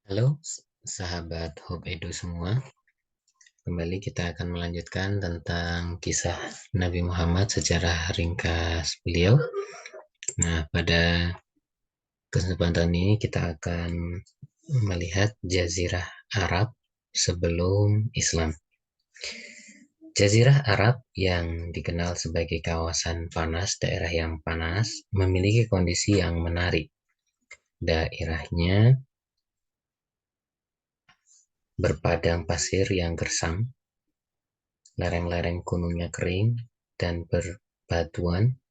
Halo sahabat Hope Edu semua, kembali kita akan melanjutkan tentang kisah Nabi Muhammad secara ringkas beliau. Nah, pada kesempatan ini kita akan melihat Jazirah Arab sebelum Islam. Jazirah Arab yang dikenal sebagai kawasan panas, daerah yang panas, memiliki kondisi yang menarik. Daerahnya berpadang pasir yang gersang, lereng-lereng gunungnya kering dan berbatuan.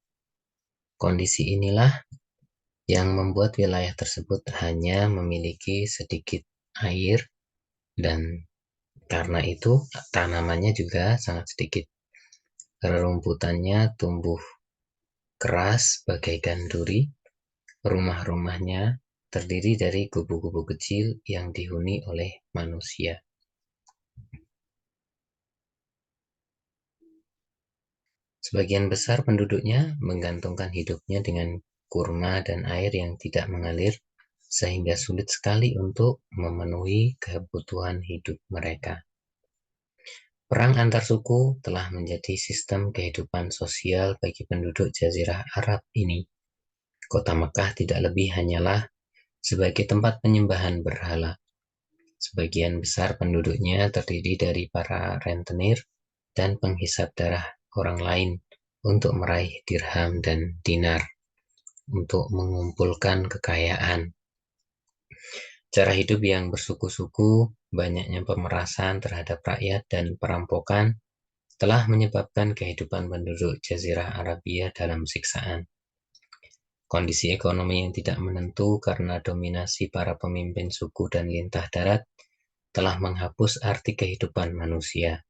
Kondisi inilah yang membuat wilayah tersebut hanya memiliki sedikit air dan karena itu tanamannya juga sangat sedikit. Rerumputannya tumbuh keras bagaikan duri. Rumah-rumahnya terdiri dari kubu-kubu kecil yang dihuni oleh manusia. Sebagian besar penduduknya menggantungkan hidupnya dengan kurma dan air yang tidak mengalir, sehingga sulit sekali untuk memenuhi kebutuhan hidup mereka. Perang antar suku telah menjadi sistem kehidupan sosial bagi penduduk Jazirah Arab ini. Kota Mekah tidak lebih hanyalah sebagai tempat penyembahan berhala. Sebagian besar penduduknya terdiri dari para rentenir dan penghisap darah orang lain untuk meraih dirham dan dinar, untuk mengumpulkan kekayaan. Cara hidup yang bersuku-suku, banyaknya pemerasan terhadap rakyat dan perampokan telah menyebabkan kehidupan penduduk Jazirah Arabia dalam siksaan. Kondisi ekonomi yang tidak menentu karena dominasi para pemimpin suku dan lintah darat telah menghapus arti kehidupan manusia.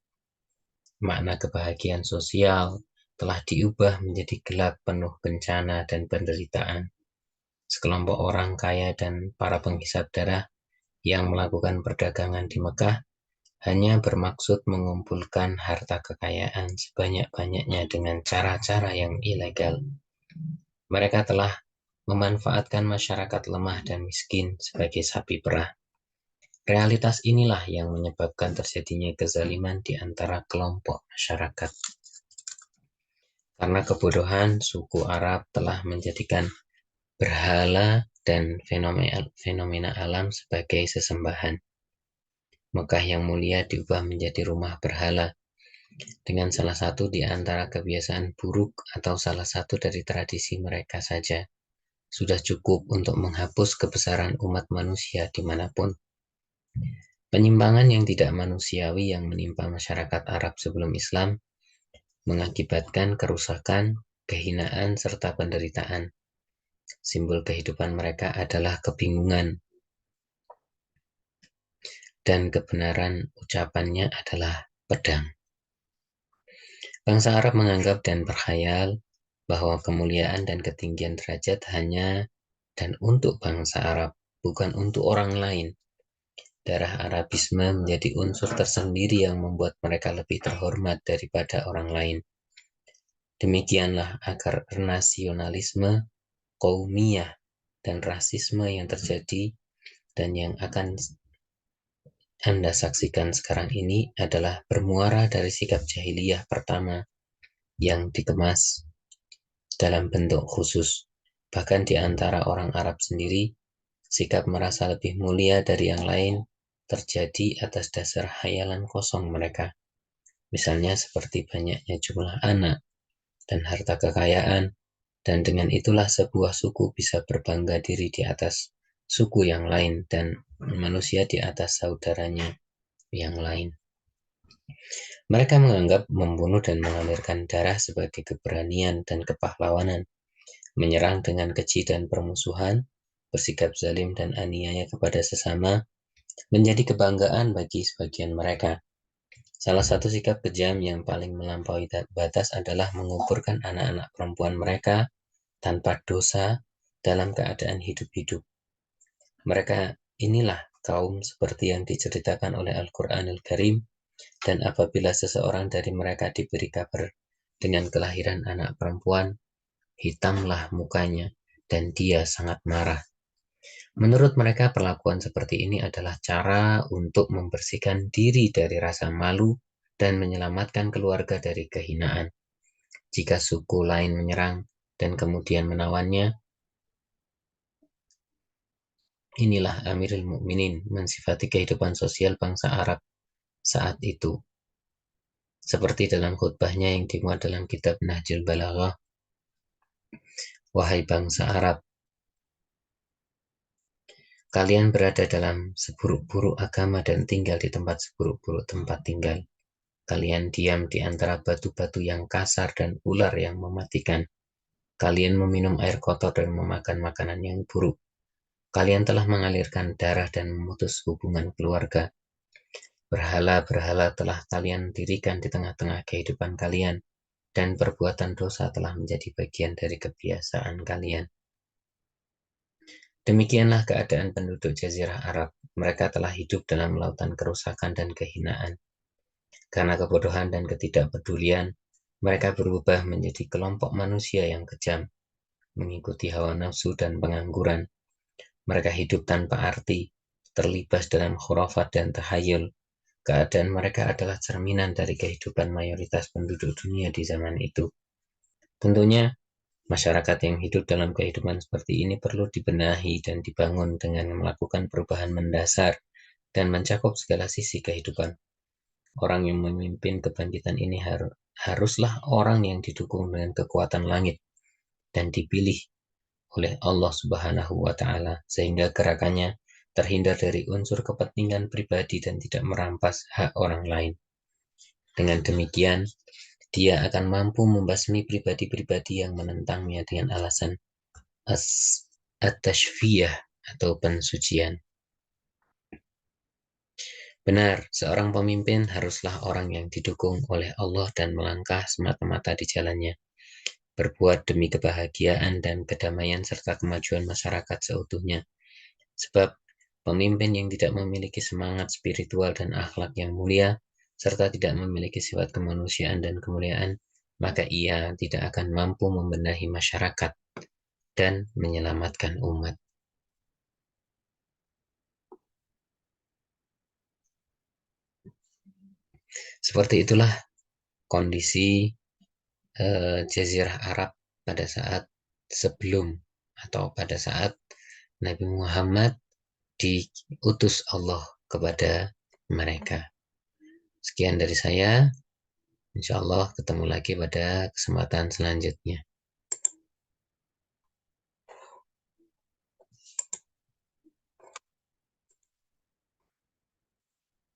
Makna kebahagiaan sosial telah diubah menjadi gelap penuh bencana dan penderitaan. Sekelompok orang kaya dan para penghisap darah yang melakukan perdagangan di Mekah hanya bermaksud mengumpulkan harta kekayaan sebanyak-banyaknya dengan cara-cara yang ilegal. Mereka telah memanfaatkan masyarakat lemah dan miskin sebagai sapi perah. Realitas inilah yang menyebabkan terjadinya kezaliman di antara kelompok masyarakat. Karena kebodohan, suku Arab telah menjadikan berhala dan fenomena alam sebagai sesembahan. Mekah yang mulia diubah menjadi rumah berhala dengan salah satu di antara kebiasaan buruk atau salah satu dari tradisi mereka saja. Sudah cukup untuk menghapus kebesaran umat manusia dimanapun. Penyimpangan yang tidak manusiawi yang menimpa masyarakat Arab sebelum Islam mengakibatkan kerusakan, kehinaan, serta penderitaan. Simbol kehidupan mereka adalah kebingungan, dan kebenaran ucapannya adalah pedang. Bangsa Arab menganggap dan berkhayal bahwa kemuliaan dan ketinggian derajat hanya dan untuk bangsa Arab, bukan untuk orang lain. Darah Arabisme menjadi unsur tersendiri yang membuat mereka lebih terhormat daripada orang lain. Demikianlah akar nasionalisme, qaumiyah, dan rasisme yang terjadi dan yang akan Anda saksikan sekarang ini adalah bermuara dari sikap jahiliyah pertama yang dikemas dalam bentuk khusus. Bahkan di antara orang Arab sendiri, sikap merasa lebih mulia dari yang lain terjadi atas dasar khayalan kosong mereka. Misalnya seperti banyaknya jumlah anak dan harta kekayaan, dan dengan itulah sebuah suku bisa berbangga diri di atas suku yang lain dan manusia di atas saudaranya yang lain. Mereka menganggap membunuh dan mengalirkan darah sebagai keberanian dan kepahlawanan, menyerang dengan keji dan permusuhan, bersikap zalim dan aniaya kepada sesama, menjadi kebanggaan bagi sebagian mereka. Salah satu sikap kejam yang paling melampaui batas adalah menguburkan anak-anak perempuan mereka tanpa dosa dalam keadaan hidup-hidup. Mereka inilah kaum seperti yang diceritakan oleh Al-Quranul Karim, dan apabila seseorang dari mereka diberi kabar dengan kelahiran anak perempuan, hitamlah mukanya dan dia sangat marah. Menurut mereka, perlakuan seperti ini adalah cara untuk membersihkan diri dari rasa malu dan menyelamatkan keluarga dari kehinaan. Jika suku lain menyerang dan kemudian menawannya, inilah Amirul Mukminin mensifati kehidupan sosial bangsa Arab saat itu. Seperti dalam khutbahnya yang dimuat dalam kitab Nahjul Balaghah, wahai bangsa Arab, kalian berada dalam seburuk-buruk agama dan tinggal di tempat seburuk-buruk tempat tinggal. Kalian diam di antara batu-batu yang kasar dan ular yang mematikan. Kalian meminum air kotor dan memakan makanan yang buruk. Kalian telah mengalirkan darah dan memutus hubungan keluarga. Berhala-berhala telah kalian dirikan di tengah-tengah kehidupan kalian, dan perbuatan dosa telah menjadi bagian dari kebiasaan kalian. Demikianlah keadaan penduduk Jazirah Arab. Mereka telah hidup dalam lautan kerusakan dan kehinaan. Karena kebodohan dan ketidakpedulian, mereka berubah menjadi kelompok manusia yang kejam, mengikuti hawa nafsu dan pengangguran. Mereka hidup tanpa arti, terlibas dalam khurafat dan tahayul. Keadaan mereka adalah cerminan dari kehidupan mayoritas penduduk dunia di zaman itu. Tentunya, masyarakat yang hidup dalam kehidupan seperti ini perlu dibenahi dan dibangun dengan melakukan perubahan mendasar dan mencakup segala sisi kehidupan. Orang yang memimpin kebangkitan ini haruslah orang yang didukung dengan kekuatan langit dan dipilih oleh Allah Subhanahu wa Ta'ala, sehingga gerakannya terhindar dari unsur kepentingan pribadi dan tidak merampas hak orang lain. Dengan demikian, dia akan mampu membasmi pribadi-pribadi yang menentangnya dengan alasan at-tashfiyah atau pensucian. Benar, seorang pemimpin haruslah orang yang didukung oleh Allah dan melangkah semata-mata di jalannya, berbuat demi kebahagiaan dan kedamaian serta kemajuan masyarakat seutuhnya. Sebab pemimpin yang tidak memiliki semangat spiritual dan akhlak yang mulia, serta tidak memiliki sifat kemanusiaan dan kemuliaan, maka ia tidak akan mampu membenahi masyarakat dan menyelamatkan umat. Seperti itulah kondisi Jazirah Arab pada saat sebelum atau pada saat Nabi Muhammad diutus Allah kepada mereka. Sekian dari saya. Insya Allah ketemu lagi pada kesempatan selanjutnya.